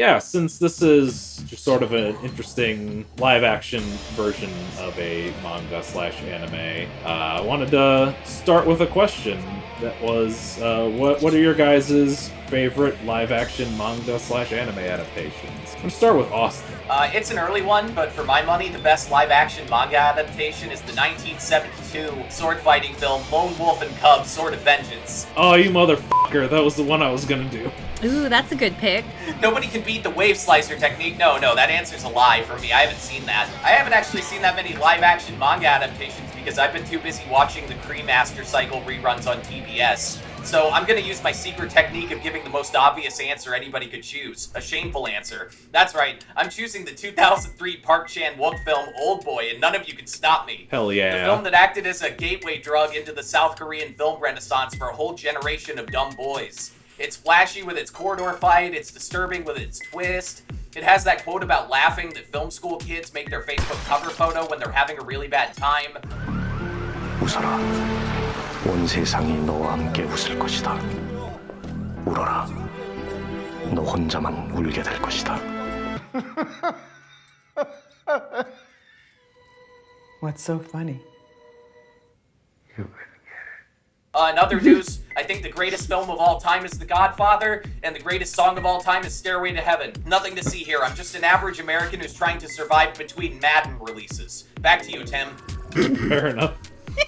Yeah, since this is just sort of an interesting live-action version of a manga slash anime, I wanted to start with a question that was, what are your guys' favorite live-action manga slash anime adaptations? I'm gonna start with Austin. It's an early one, but for my money, the best live-action manga adaptation is the 1972 sword-fighting film Lone Wolf and Cub: Sword of Vengeance. Oh, you motherfucker! That was the one I was gonna do. Ooh, that's a good pick. Nobody can beat the wave slicer technique. No, that answer's a lie for me. I haven't seen that. I haven't actually seen that many live-action manga adaptations because I've been too busy watching the Kree Master Cycle reruns on TBS. So I'm gonna use my secret technique of giving the most obvious answer anybody could choose. A shameful answer. That's right, I'm choosing the 2003 Park Chan-wook film Oldboy, and none of you can stop me. Hell yeah. The film that acted as a gateway drug into the South Korean film renaissance for a whole generation of dumb boys. It's flashy with its corridor fight, it's disturbing with its twist. It has that quote about laughing that film school kids make their Facebook cover photo when they're having a really bad time. 웃어라. 온 세상이 너와 함께 웃을 것이다. 울어라. 너 혼자만 울게 될 것이다. What's so funny? In other news, I think the greatest film of all time is The Godfather, and the greatest song of all time is Stairway to Heaven. Nothing to see here. I'm just an average American who's trying to survive between Madden releases. Back to you, Tim. Fair enough.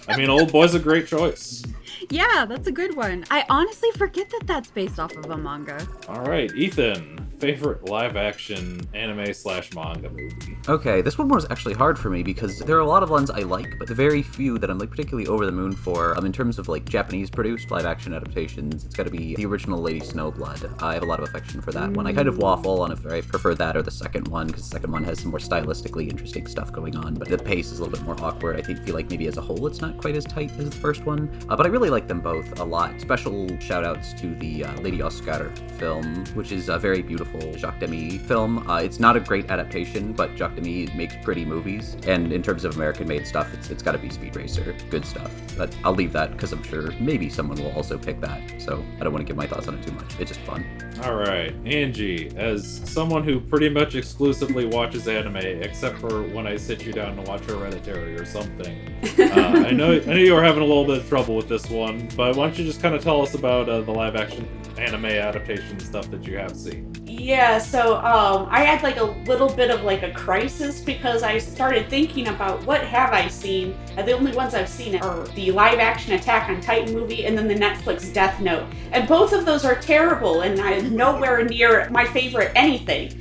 I mean, Oldboy's a great choice. Yeah, that's a good one. I honestly forget that that's based off of a manga. All right, Ethan, favorite live-action anime slash manga movie? Okay, this one was actually hard for me because there are a lot of ones I like, but the very few that I'm like particularly over the moon for. In terms of like Japanese-produced live-action adaptations, it's got to be the original Lady Snowblood. I have a lot of affection for that one. I kind of waffle on if I prefer that or the second one, because the second one has some more stylistically interesting stuff going on, but the pace is a little bit more awkward. I feel like maybe as a whole it's not quite as tight as the first one, but I really like them both a lot. Special shout-outs to the Lady Oscar film, which is a very beautiful Jacques Demy film. It's not a great adaptation, but Jacques Demy makes pretty movies, and in terms of American-made stuff, it's got to be Speed Racer. Good stuff. But I'll leave that because I'm sure maybe someone will also pick that, so I don't want to give my thoughts on it too much. It's just fun. All right, Angie, as someone who pretty much exclusively watches anime, except for when I sit you down to watch Hereditary or something, I know you were having a little bit of trouble with this one, but why don't you just kind of tell us about the live-action anime adaptation stuff that you have seen? Yeah, so I had like a little bit of like a crisis because I started thinking about what have I seen, and the only ones I've seen are the live-action Attack on Titan movie and then the Netflix Death Note, and both of those are terrible and I'm nowhere near my favorite anything.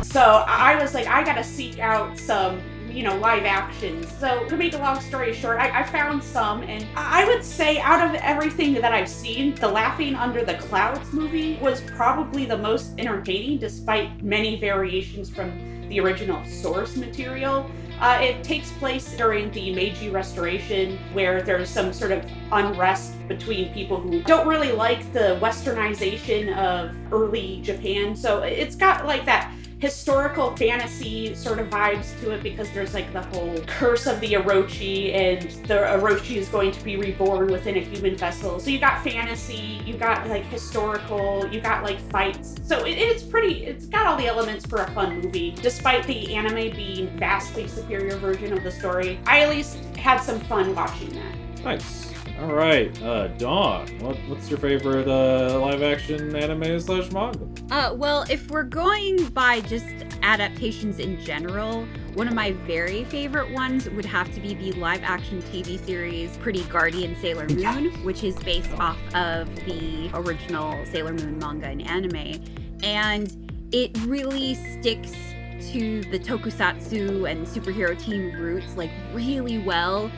So I was like, I gotta seek out some live actions. So to make a long story short, I found some, and I would say out of everything that I've seen, the Laughing Under the Clouds movie was probably the most entertaining, despite many variations from the original source material. It takes place during the Meiji Restoration, where there's some sort of unrest between people who don't really like the westernization of early Japan. So it's got like that historical fantasy sort of vibes to it because there's like the whole curse of the Orochi, and the Orochi is going to be reborn within a human vessel. So you got fantasy, you got like historical, you got like fights. So it's got all the elements for a fun movie, despite the anime being vastly superior version of the story. I at least had some fun watching that. Nice. All right, Dawn, what's your favorite live-action anime slash manga? Well, if we're going by just adaptations in general, one of my very favorite ones would have to be the live-action TV series Pretty Guardian Sailor Moon, which is based off of the original Sailor Moon manga and anime. And it really sticks to the tokusatsu and superhero team roots like really well.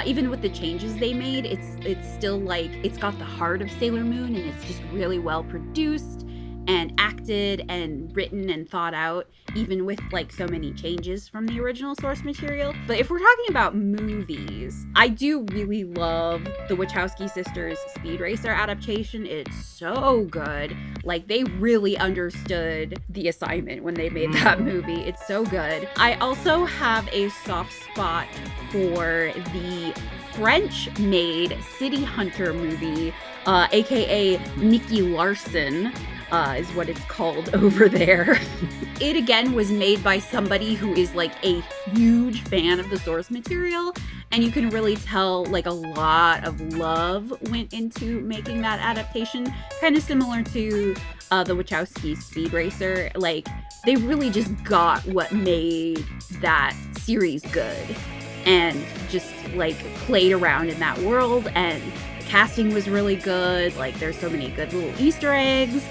Even with the changes they made, it's still like, it's got the heart of Sailor Moon, and it's just really well produced. and acted and written and thought out, even with like so many changes from the original source material. But if we're talking about movies, I do really love the Wachowski sisters Speed Racer adaptation. It's so good. Like, they really understood the assignment when they made that movie. It's so good. I also have a soft spot for the French-made City Hunter movie, aka Nicky Larson, is what it's called over there. It again was made by somebody who is like a huge fan of the source material, and you can really tell like a lot of love went into making that adaptation. Kind of similar to the Wachowski Speed Racer. Like, they really just got what made that series good and just like played around in that world, and the casting was really good. Like, there's so many good little Easter eggs,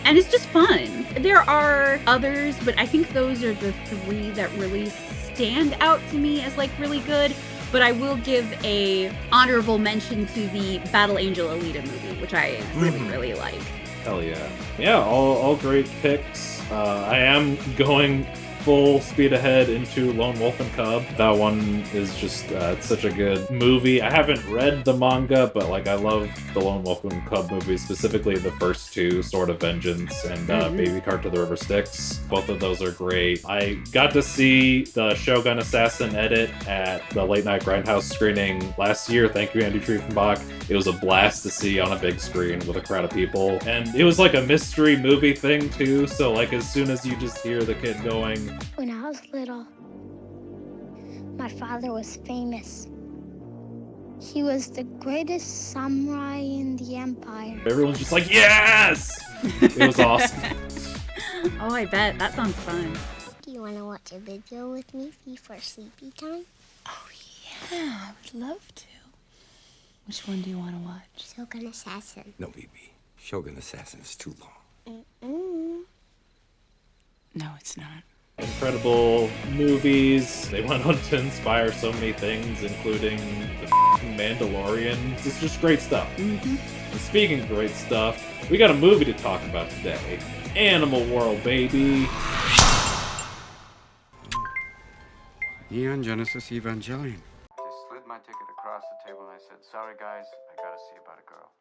and it's just fun. There are others, but I think those are the three that really stand out to me as like really good. But I will give a honorable mention to the Battle Angel Alita movie, which I really like. Hell yeah. Yeah, all great picks. I am going full speed ahead into Lone Wolf and Cub. That one is just it's such a good movie. I haven't read the manga, but like I love the Lone Wolf and Cub movies, specifically the first two, Sword of Vengeance and Baby Cart to the River Styx. Both of those are great. I got to see the Shogun Assassin edit at the Late Night Grindhouse screening last year. Thank you, Andy Triefenbach. It was a blast to see on a big screen with a crowd of people. And it was like a mystery movie thing too, so like as soon as you just hear the kid going, when I was little, my father was famous. He was the greatest samurai in the empire. everyone's just like, yes! It was awesome. Oh, I bet. That sounds fun. Do you want to watch a video with me before sleepy time? Oh, yeah, I would love to. Which one do you want to watch? Shogun Assassin. No, BB. Shogun Assassin is too long. No, it's not. Incredible movies. They went on to inspire so many things, including the Mandalorian. It's just great stuff. And speaking of great stuff, we got a movie to talk about today. Animal World, baby. Neon Genesis Evangelion. I slid my ticket across the table and I said, sorry guys, I gotta see about a girl.